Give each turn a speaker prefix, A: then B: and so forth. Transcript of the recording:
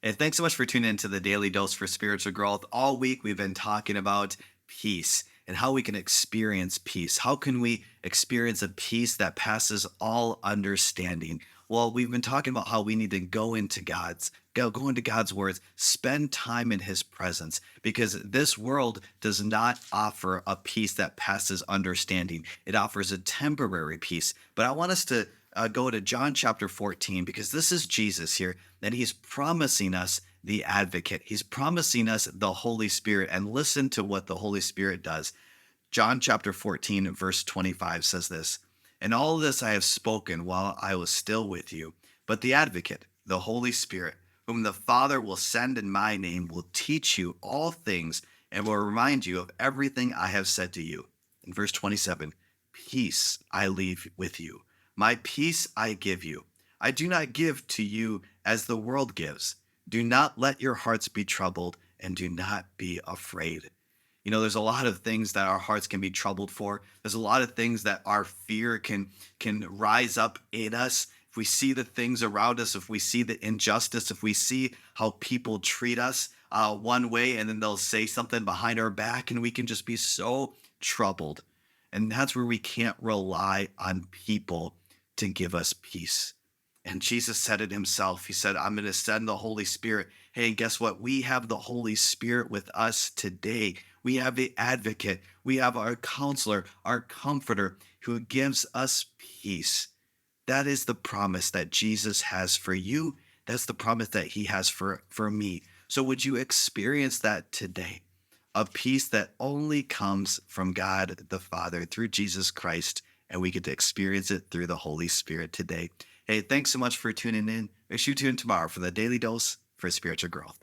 A: And thanks so much for tuning into the Daily Dose for Spiritual Growth. All week, we've been talking about peace and how we can experience peace. How can we experience a peace that passes all understanding? Well, we've been talking about how we need to go into God's words, spend time in his presence, because this world does not offer a peace that passes understanding. It offers a temporary peace. But I want us to go to John chapter 14, because this is Jesus here, and he's promising us the advocate. He's promising us the Holy Spirit, and listen to what the Holy Spirit does. John chapter 14, verse 25 says this, "And all this I have spoken while I was still with you, but the advocate, the Holy Spirit, whom the Father will send in my name, will teach you all things and will remind you of everything I have said to you." In verse 27, "Peace I leave with you. My peace I give you. I do not give to you as the world gives. Do not let your hearts be troubled and do not be afraid." There's a lot of things that our hearts can be troubled for. There's a lot of things that our fear can rise up in us. If we see the things around us, if we see the injustice, if we see how people treat us one way and then they'll say something behind our back, and we can just be so troubled. And that's where we can't rely on people to give us peace. And Jesus said it himself. He said, "I'm going to send the Holy Spirit." Hey, and guess what? We have the Holy Spirit with us today. We have the advocate. We have our counselor, our comforter, who gives us peace. That is the promise that Jesus has for you. That's the promise that he has for me. So would you experience that today? A peace that only comes from God the Father through Jesus Christ, and we get to experience it through the Holy Spirit today. Hey, thanks so much for tuning in. Make sure you tune in tomorrow for the Daily Dose for Spiritual Growth.